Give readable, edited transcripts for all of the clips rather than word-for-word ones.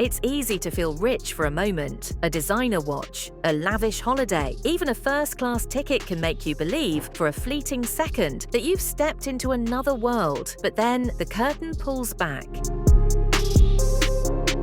It's easy to feel rich for a moment. A designer watch, a lavish holiday, even a first-class ticket can make you believe for a fleeting second that you've stepped into another world. But then the curtain pulls back.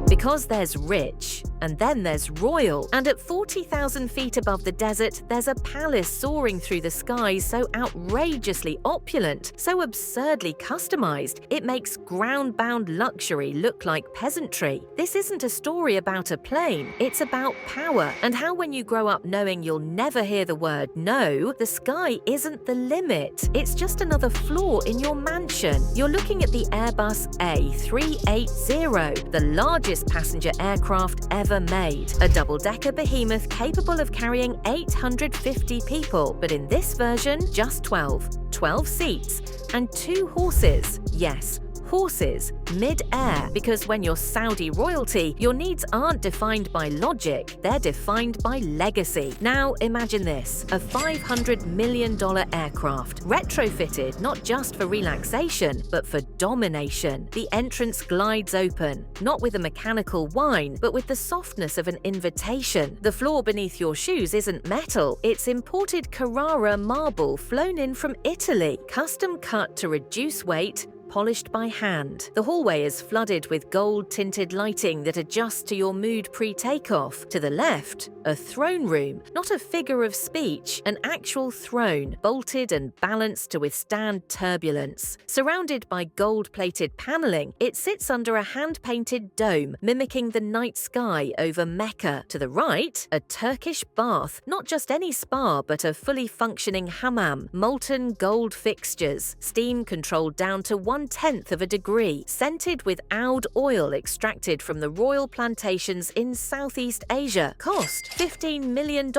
Because there's rich, and then there's royal, and at 40,000 feet above the desert, there's a palace soaring through the skies so outrageously opulent, so absurdly customized, it makes ground-bound luxury look like peasantry. This isn't a story about a plane, it's about power, and how when you grow up knowing you'll never hear the word no, the sky isn't the limit. It's just another floor in your mansion. You're looking at the Airbus A380, the largest passenger aircraft ever made. A double-decker behemoth capable of carrying 850 people, but in this version, just 12 seats, and 2 horses. Yes, horses, mid-air, because when you're Saudi royalty, your needs aren't defined by logic, they're defined by legacy. Now imagine this, a $500 million aircraft, retrofitted not just for relaxation, but for domination. The entrance glides open, not with a mechanical whine, but with the softness of an invitation. The floor beneath your shoes isn't metal, it's imported Carrara marble flown in from Italy, custom cut to reduce weight, polished by hand. The hallway is flooded with gold-tinted lighting that adjusts to your mood pre-takeoff. To the left, a throne room, not a figure of speech, an actual throne, bolted and balanced to withstand turbulence. Surrounded by gold-plated paneling, it sits under a hand-painted dome, mimicking the night sky over Mecca. To the right, a Turkish bath, not just any spa, but a fully functioning hammam, molten gold fixtures, steam controlled down to 1/10 of a degree, scented with oud oil extracted from the royal plantations in Southeast Asia. Cost $15 million.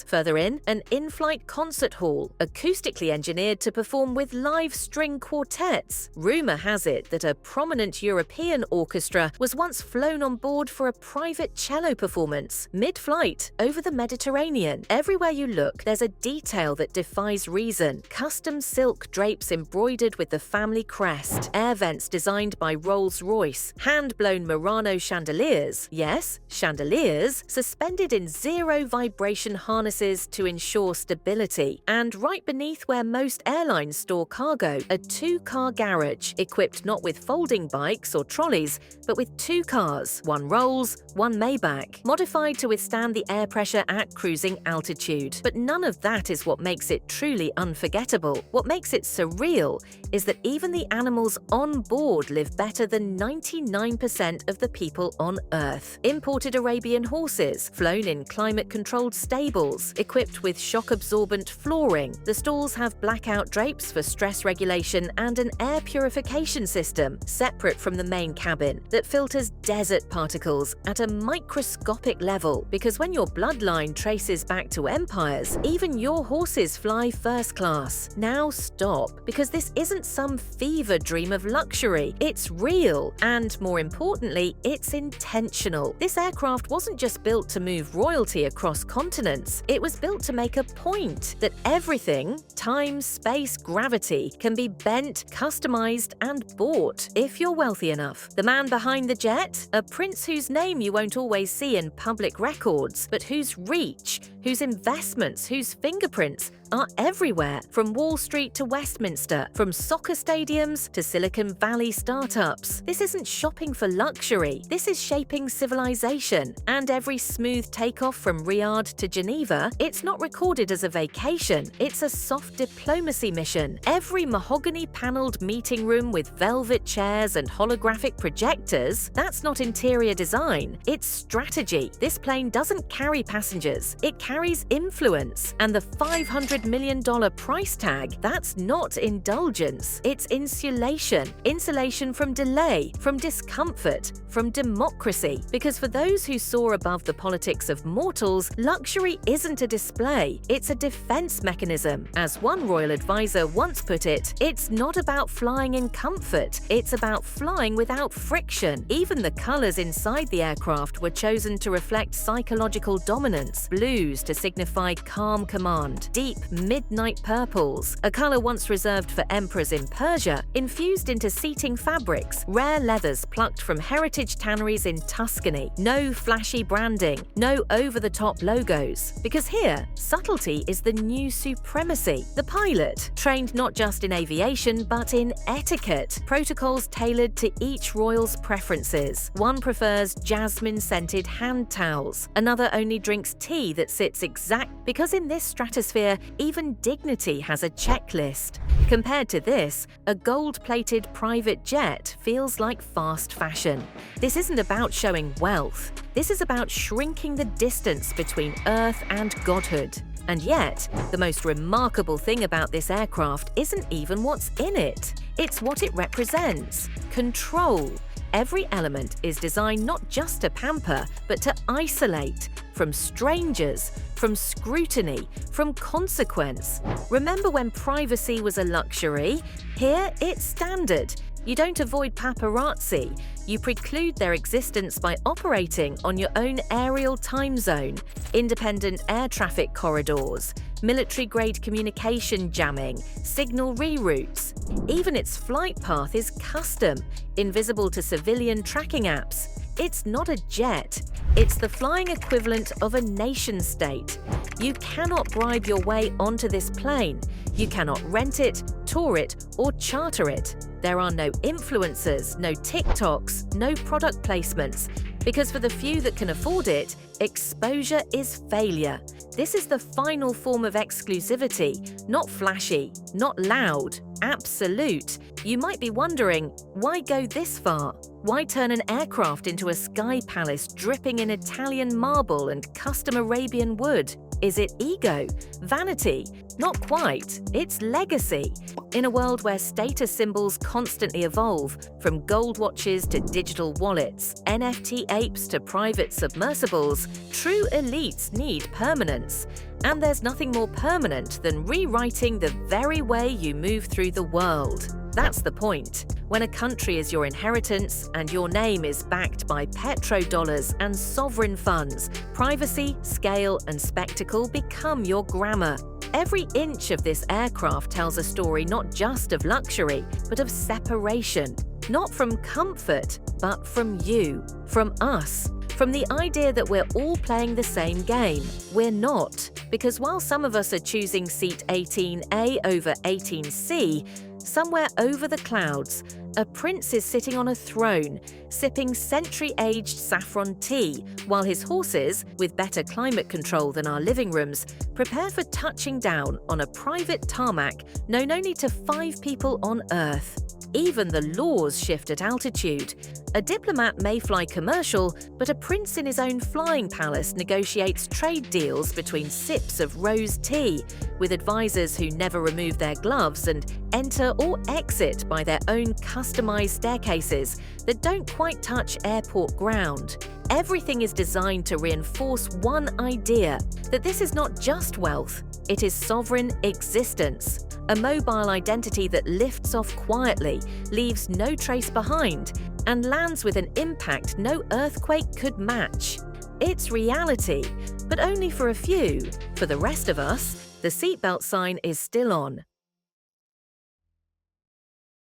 Further in, an in-flight concert hall, acoustically engineered to perform with live string quartets. Rumor has it that a prominent European orchestra was once flown on board for a private cello performance, mid-flight, over the Mediterranean. Everywhere you look, there's a detail that defies reason. Custom silk drapes embroidered with the family crest. Air vents designed by Rolls-Royce, hand-blown Murano chandeliers, yes, chandeliers, suspended in zero-vibration harnesses to ensure stability. And right beneath where most airlines store cargo, a 2-car garage, equipped not with folding bikes or trolleys, but with 2 cars, one Rolls, one Maybach, modified to withstand the air pressure at cruising altitude. But none of that is what makes it truly unforgettable. What makes it surreal is that even the animals on board live better than 99% of the people on Earth. Imported Arabian horses, flown in climate-controlled stables, equipped with shock-absorbent flooring. The stalls have blackout drapes for stress regulation and an air purification system, separate from the main cabin, that filters desert particles at a microscopic level, because when your bloodline traces back to empires, even your horses fly first class. Now stop, because this isn't some fever dream of luxury. It's real, and more importantly, it's intentional. This aircraft wasn't just built to move royalty across continents, it was built to make a point that everything, time, space, gravity, can be bent, customized, and bought if you're wealthy enough. The man behind the jet, a prince whose name you won't always see in public records, but whose reach, whose investments, whose fingerprints are everywhere, from Wall Street to Westminster, from soccer stadiums to Silicon Valley startups. This isn't shopping for luxury, this is shaping civilization. And every smooth takeoff from Riyadh to Geneva, it's not recorded as a vacation, it's a soft diplomacy mission. Every mahogany-paneled meeting room with velvet chairs and holographic projectors, that's not interior design, it's strategy. This plane doesn't carry passengers, it carries influence. And the $500 million price tag, that's not indulgence, it's insulation. Insulation from delay, from discomfort, from democracy. Because for those who soar above the politics of mortals, luxury isn't a display, it's a defense mechanism. As one royal advisor once put it, it's not about flying in comfort, it's about flying without friction. Even the colors inside the aircraft were chosen to reflect psychological dominance. Blues to signify calm command, deep midnight purples, a color once reserved for emperors in Persia, infused into seating fabrics, rare leathers plucked from heritage tanneries in Tuscany. No flashy branding, no over-the-top logos. Because here, subtlety is the new supremacy. The pilot, trained not just in aviation but in etiquette, protocols tailored to each royal's preferences. One prefers jasmine-scented hand towels, another only drinks tea that sits exact, because in this stratosphere, even dignity has a checklist. Compared to this, a gold-plated private jet feels like fast fashion. This isn't about showing wealth. This is about shrinking the distance between Earth and godhood. And yet, the most remarkable thing about this aircraft isn't even what's in it. It's what it represents: control. Every element is designed not just to pamper, but to isolate from strangers, from scrutiny, from consequence. Remember when privacy was a luxury? Here, it's standard. You don't avoid paparazzi. You preclude their existence by operating on your own aerial time zone, independent air traffic corridors, military-grade communication jamming, signal reroutes. Even its flight path is custom, invisible to civilian tracking apps. It's not a jet. It's the flying equivalent of a nation-state. You cannot bribe your way onto this plane. You cannot rent it, tour it, or charter it. There are no influencers, no TikToks, no product placements. Because for the few that can afford it, exposure is failure. This is the final form of exclusivity, not flashy, not loud, absolute. You might be wondering, why go this far? Why turn an aircraft into a sky palace dripping in Italian marble and custom Arabian wood? Is it ego? Vanity? Not quite. It's legacy. In a world where status symbols constantly evolve, from gold watches to digital wallets, NFT apes to private submersibles, true elites need permanence. And there's nothing more permanent than rewriting the very way you move through the world. That's the point. When a country is your inheritance and your name is backed by petrodollars and sovereign funds, privacy, scale, and spectacle become your grammar. Every inch of this aircraft tells a story not just of luxury, but of separation. Not from comfort, but from you, from us. From the idea that we're all playing the same game. We're not. Because while some of us are choosing seat 18A over 18C, somewhere over the clouds, a prince is sitting on a throne, sipping century-aged saffron tea, while his horses, with better climate control than our living rooms, prepare for touching down on a private tarmac known only to 5 people on Earth. Even the laws shift at altitude. A diplomat may fly commercial, but a prince in his own flying palace negotiates trade deals between sips of rose tea, with advisors who never remove their gloves and enter or exit by their own customized staircases that don't quite touch airport ground. Everything is designed to reinforce one idea, that this is not just wealth, it is sovereign existence. A mobile identity that lifts off quietly, leaves no trace behind, and lands with an impact no earthquake could match. It's reality, but only for a few. For the rest of us, the seatbelt sign is still on.